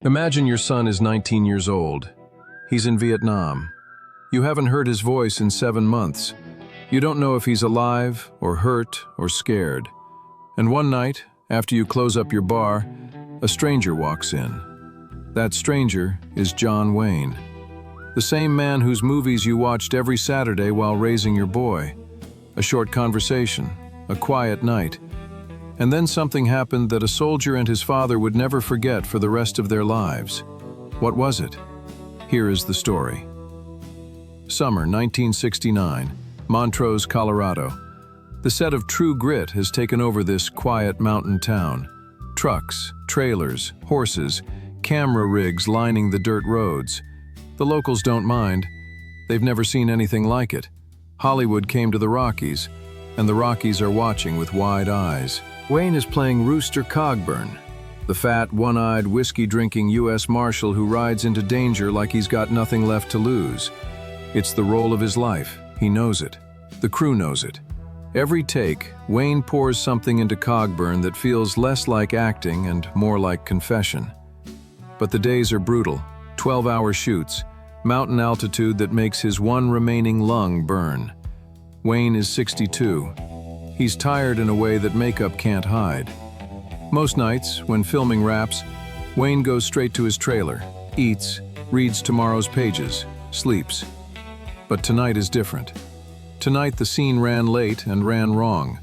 Imagine your son is 19 years old. He's in Vietnam. You haven't heard his voice in 7 months. You don't know if he's alive or hurt or scared. And one night, after you close up your bar, a stranger walks in. That stranger is John Wayne, the same man whose movies you watched every Saturday while raising your boy. A short conversation, a quiet night. And then something happened that a soldier and his father would never forget for the rest of their lives. What was it? Here is the story. Summer 1969, Montrose, Colorado. The set of True Grit has taken over this quiet mountain town. Trucks, trailers, horses, camera rigs lining the dirt roads. The locals don't mind. They've never seen anything like it. Hollywood came to the Rockies, and the Rockies are watching with wide eyes. Wayne is playing Rooster Cogburn, the fat, one-eyed, whiskey-drinking U.S. Marshal who rides into danger like he's got nothing left to lose. It's the role of his life. He knows it. The crew knows it. Every take, Wayne pours something into Cogburn that feels less like acting and more like confession. But the days are brutal, 12-hour shoots, mountain altitude that makes his one remaining lung burn. Wayne is 62. He's tired in a way that makeup can't hide. Most nights, when filming wraps, Wayne goes straight to his trailer, eats, reads tomorrow's pages, sleeps. But tonight is different. Tonight the scene ran late and ran wrong.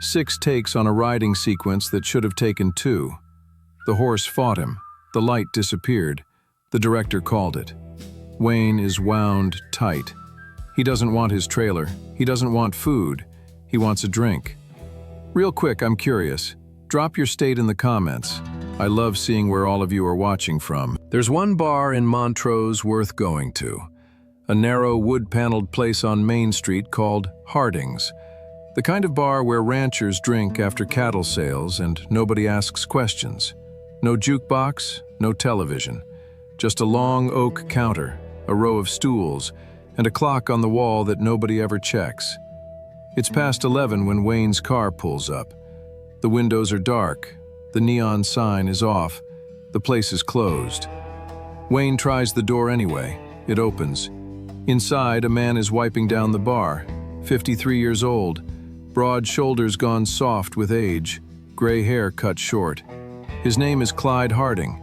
6 takes on a riding sequence that should have taken 2. The horse fought him. The light disappeared. The director called it. Wayne is wound tight. He doesn't want his trailer. He doesn't want food. He wants a drink. Real quick, I'm curious. Drop your state in the comments. I love seeing where all of you are watching from. There's one bar in Montrose worth going to. A narrow wood-paneled place on Main Street called Harding's. The kind of bar where ranchers drink after cattle sales and nobody asks questions. No jukebox, no television. Just a long oak counter, a row of stools, and a clock on the wall that nobody ever checks. It's past 11 when Wayne's car pulls up. The windows are dark. The neon sign is off. The place is closed. Wayne tries the door anyway. It opens. Inside, a man is wiping down the bar. 53 years old. Broad shoulders gone soft with age. Gray hair cut short. His name is Clyde Harding.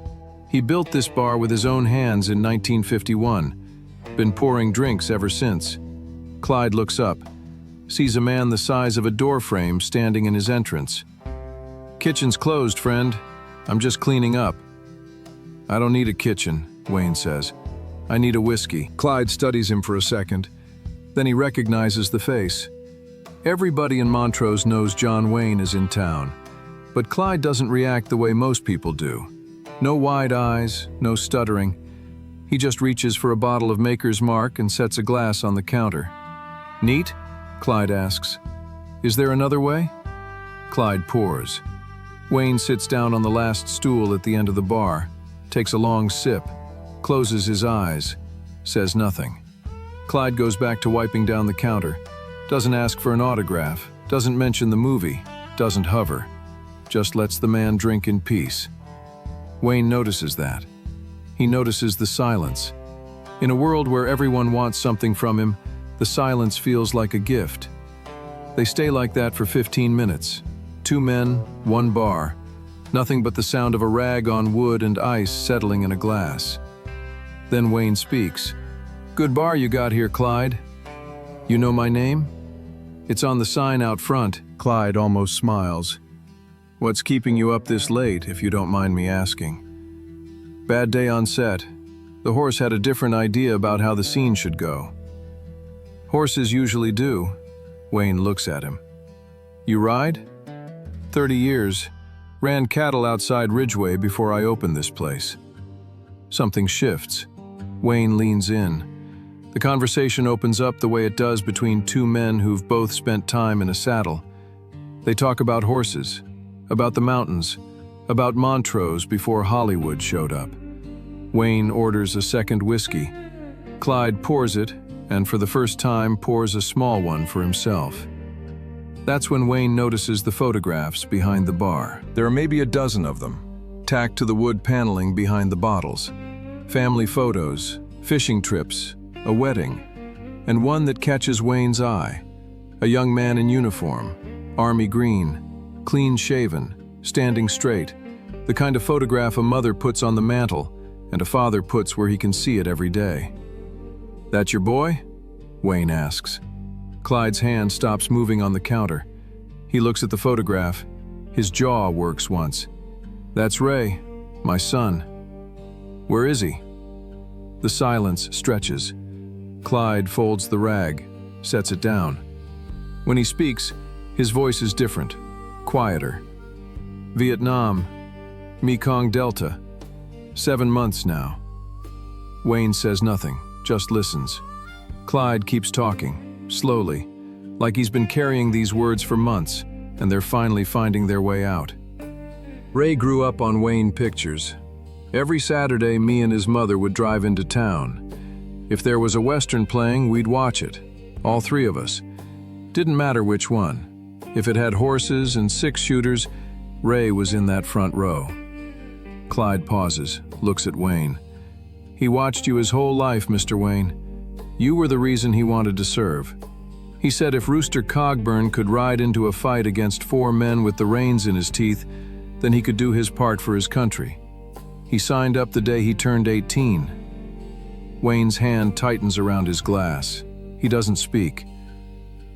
He built this bar with his own hands in 1951. Been pouring drinks ever since. Clyde looks up. Sees a man the size of a door frame standing in his entrance. "Kitchen's closed, friend. I'm just cleaning up." "I don't need a kitchen," Wayne says. "I need a whiskey." Clyde studies him for a second. Then he recognizes the face. Everybody in Montrose knows John Wayne is in town. But Clyde doesn't react the way most people do. No wide eyes, no stuttering. He just reaches for a bottle of Maker's Mark and sets a glass on the counter. "Neat?" Clyde asks. "Is there another way?" Clyde pours. Wayne sits down on the last stool at the end of the bar, takes a long sip, closes his eyes, says nothing. Clyde goes back to wiping down the counter, doesn't ask for an autograph, doesn't mention the movie, doesn't hover, just lets the man drink in peace. Wayne notices that. He notices the silence. In a world where everyone wants something from him, the silence feels like a gift. They stay like that for 15 minutes. 2 men, 1 bar. Nothing but the sound of a rag on wood and ice settling in a glass. Then Wayne speaks. "Good bar you got here, Clyde. You know my name? It's on the sign out front." Clyde almost smiles. "What's keeping you up this late, if you don't mind me asking?" "Bad day on set. The horse had a different idea about how the scene should go." "Horses usually do." Wayne looks at him. "You ride?" 30 years. Ran cattle outside Ridgeway before I opened this place." Something shifts. Wayne leans in. The conversation opens up the way it does between 2 men who've both spent time in a saddle. They talk about horses, about the mountains, about Montrose before Hollywood showed up. Wayne orders a second whiskey. Clyde pours it, and for the first time pours a small one for himself. That's when Wayne notices the photographs behind the bar. There are maybe a dozen of them. tacked to the wood paneling behind the bottles. Family photos, fishing trips, a wedding, and one that catches Wayne's eye. A young man in uniform, army green, clean-shaven, standing straight, the kind of photograph a mother puts on the mantle and a father puts where he can see it every day. "That your boy?" Wayne asks. Clyde's hand stops moving on the counter. He looks at the photograph. His jaw works once. "That's Ray, my son." "Where is he?" The silence stretches. Clyde folds the rag, sets it down. When he speaks, his voice is different, quieter. "Vietnam, Mekong Delta. 7 months now." Wayne says nothing, just listens. Clyde keeps talking, slowly, like he's been carrying these words for months, and they're finally finding their way out. "Ray grew up on Wayne pictures. Every Saturday, me and his mother would drive into town. If there was a Western playing, we'd watch it, all 3 of us. Didn't matter which one. If it had horses and 6-shooters, Ray was in that front row." Clyde pauses, looks at Wayne. "He watched you his whole life, Mr. Wayne. You were the reason he wanted to serve. He said if Rooster Cogburn could ride into a fight against 4 men with the reins in his teeth, then he could do his part for his country. He signed up the day he turned 18. Wayne's hand tightens around his glass. He doesn't speak.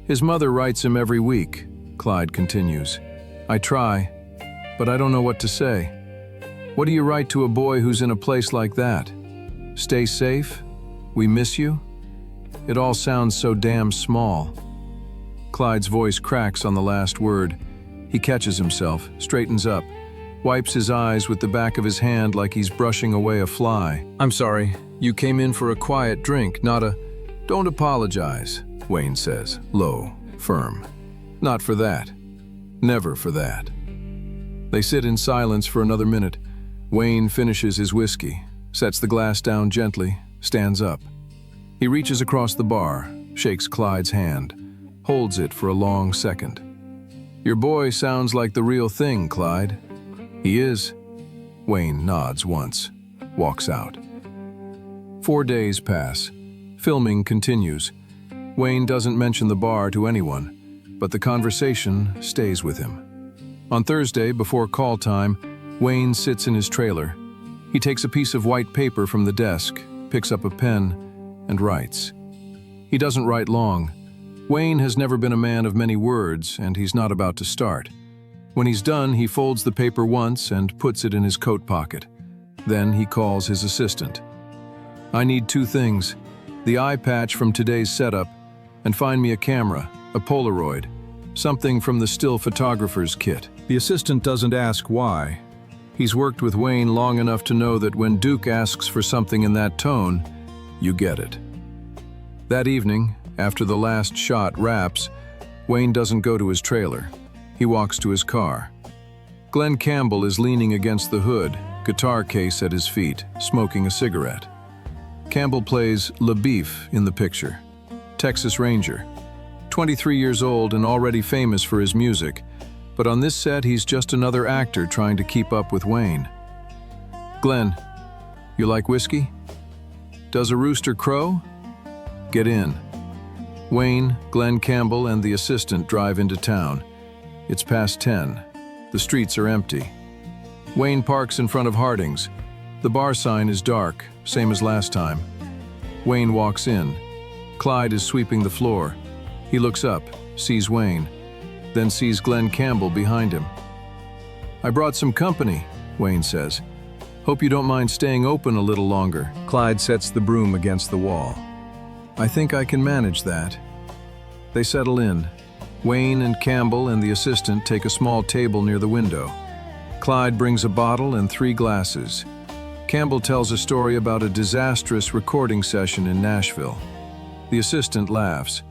"His mother writes him every week," Clyde continues. "I try, but I don't know what to say. What do you write to a boy who's in a place like that? Stay safe? We miss you?" It all sounds so damn small. Clyde's voice cracks on the last word. He catches himself, straightens up, wipes his eyes with the back of his hand like he's brushing away a fly. "I'm sorry, you came in for a quiet drink, not a—" "Don't apologize," Wayne says, low, firm. "Not for that. Never for that." They sit in silence for another minute. Wayne finishes his whiskey, sets the glass down gently, stands up. He reaches across the bar, shakes Clyde's hand, holds it for a long second. "Your boy sounds like the real thing, Clyde." "He is." Wayne nods once, walks out. 4 days pass. Filming continues. Wayne doesn't mention the bar to anyone, but the conversation stays with him. On Thursday, before call time, Wayne sits in his trailer. He takes a piece of white paper from the desk, picks up a pen, and writes. He doesn't write long. Wayne has never been a man of many words, and he's not about to start. When he's done, he folds the paper once and puts it in his coat pocket. Then he calls his assistant. "I need 2 things, the eye patch from today's setup, and find me a camera, a Polaroid, something from the still photographer's kit." The assistant doesn't ask why. He's worked with Wayne long enough to know that when Duke asks for something in that tone, you get it. That evening, after the last shot wraps, Wayne doesn't go to his trailer. He walks to his car. Glenn Campbell is leaning against the hood, guitar case at his feet, smoking a cigarette. Campbell plays Le Beef in the picture, Texas Ranger. 23 years old and already famous for his music, but on this set he's just another actor trying to keep up with Wayne. "Glenn, you like whiskey? Does a rooster crow? Get in." Wayne, Glenn Campbell, and the assistant drive into town. It's past 10. The streets are empty. Wayne parks in front of Harding's. The bar sign is dark, same as last time. Wayne walks in. Clyde is sweeping the floor. He looks up, sees Wayne, then sees Glenn Campbell behind him. "I brought some company," Wayne says. "Hope you don't mind staying open a little longer." Clyde sets the broom against the wall. "I think I can manage that." They settle in. Wayne and Campbell and the assistant take a small table near the window. Clyde brings a bottle and 3 glasses. Campbell tells a story about a disastrous recording session in Nashville. The assistant laughs.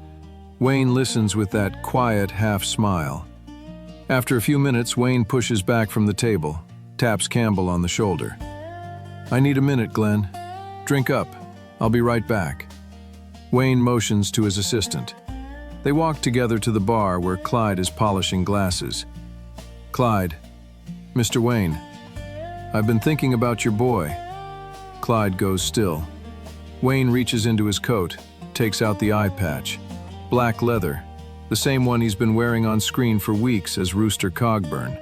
Wayne listens with that quiet half-smile. After a few minutes, Wayne pushes back from the table, taps Campbell on the shoulder. "I need a minute, Glenn. Drink up. I'll be right back." Wayne motions to his assistant. They walk together to the bar where Clyde is polishing glasses. "Clyde, Mr. Wayne." I've been thinking about your boy. Clyde goes still. Wayne reaches into his coat, takes out the eye patch. Black leather, the same one he's been wearing on screen for weeks as Rooster Cogburn.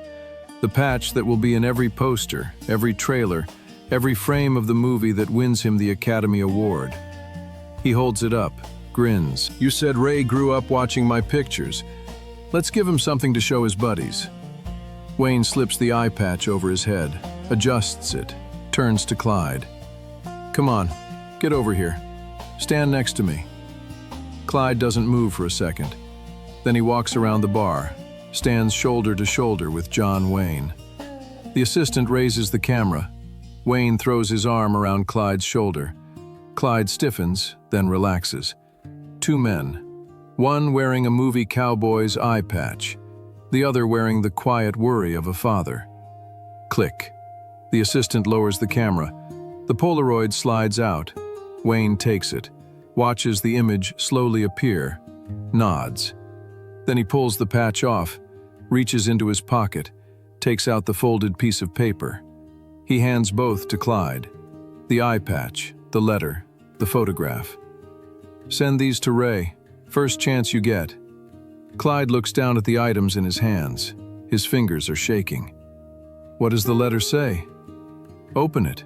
The patch that will be in every poster, every trailer, every frame of the movie that wins him the Academy Award. He holds it up, grins. You said Ray grew up watching my pictures. Let's give him something to show his buddies. Wayne slips the eye patch over his head, adjusts it, turns to Clyde. Come on, get over here. Stand next to me. Clyde doesn't move for a second. Then he walks around the bar, stands shoulder to shoulder with John Wayne. The assistant raises the camera. Wayne throws his arm around Clyde's shoulder. Clyde stiffens, then relaxes. Two men, one wearing a movie cowboy's eye patch, the other wearing the quiet worry of a father. Click. The assistant lowers the camera. The Polaroid slides out. Wayne takes it, watches the image slowly appear, nods. Then he pulls the patch off, reaches into his pocket, takes out the folded piece of paper. He hands both to Clyde. The eye patch, the letter, the photograph. Send these to Ray, first chance you get. Clyde looks down at the items in his hands. His fingers are shaking. What does the letter say? Open it.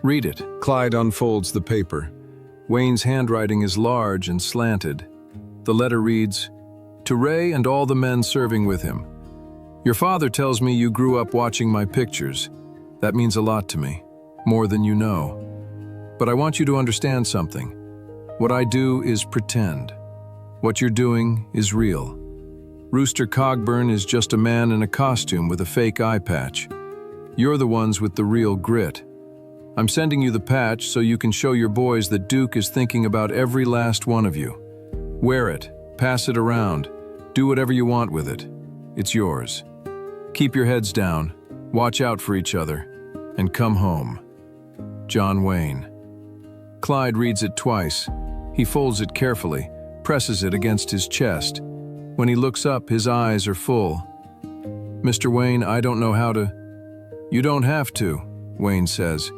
Read it. Clyde unfolds the paper. Wayne's handwriting is large and slanted. The letter reads, To Ray and all the men serving with him. Your father tells me you grew up watching my pictures. That means a lot to me, more than you know. But I want you to understand something. What I do is pretend. What you're doing is real. Rooster Cogburn is just a man in a costume with a fake eye patch. You're the ones with the real grit. I'm sending you the patch so you can show your boys that Duke is thinking about every last one of you. Wear it, pass it around, do whatever you want with it. It's yours. Keep your heads down, watch out for each other, and come home. John Wayne. Clyde reads it twice. He folds it carefully, presses it against his chest. When he looks up, his eyes are full. Mr. Wayne, I don't know how to... You don't have to, Wayne says.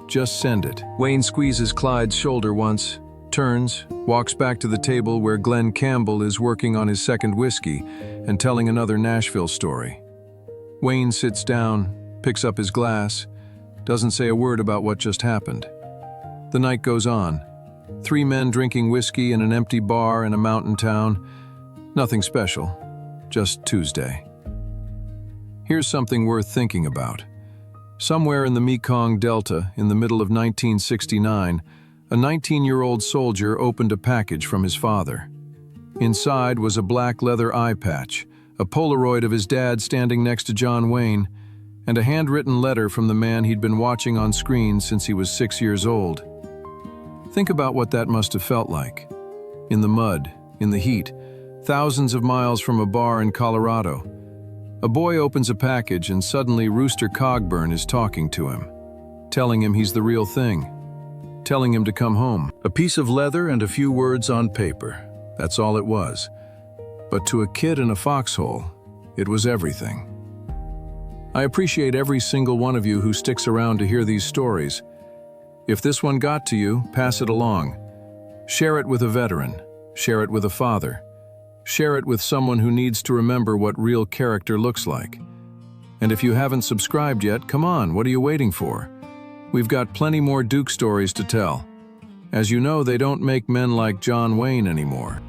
Just send it. Wayne squeezes Clyde's shoulder once, turns, walks back to the table where Glenn Campbell is working on his second whiskey and telling another Nashville story. Wayne sits down, picks up his glass, doesn't say a word about what just happened. The night goes on. 3 men drinking whiskey in an empty bar in a mountain town. Nothing special, just Tuesday. Here's something worth thinking about. Somewhere in the Mekong Delta, in the middle of 1969, a 19-year-old soldier opened a package from his father. Inside was a black leather eye patch, a Polaroid of his dad standing next to John Wayne, and a handwritten letter from the man he'd been watching on screen since he was 6 years old. Think about what that must have felt like. In the mud, in the heat, thousands of miles from a bar in Colorado. A boy opens a package and suddenly Rooster Cogburn is talking to him, telling him he's the real thing, telling him to come home. A piece of leather and a few words on paper. That's all it was. But to a kid in a foxhole, it was everything. I appreciate every single one of you who sticks around to hear these stories. If this one got to you, pass it along. Share it with a veteran. Share it with a father. Share it with someone who needs to remember what real character looks like. And if you haven't subscribed yet, come on, what are you waiting for? We've got plenty more Duke stories to tell. As you know, they don't make men like John Wayne anymore.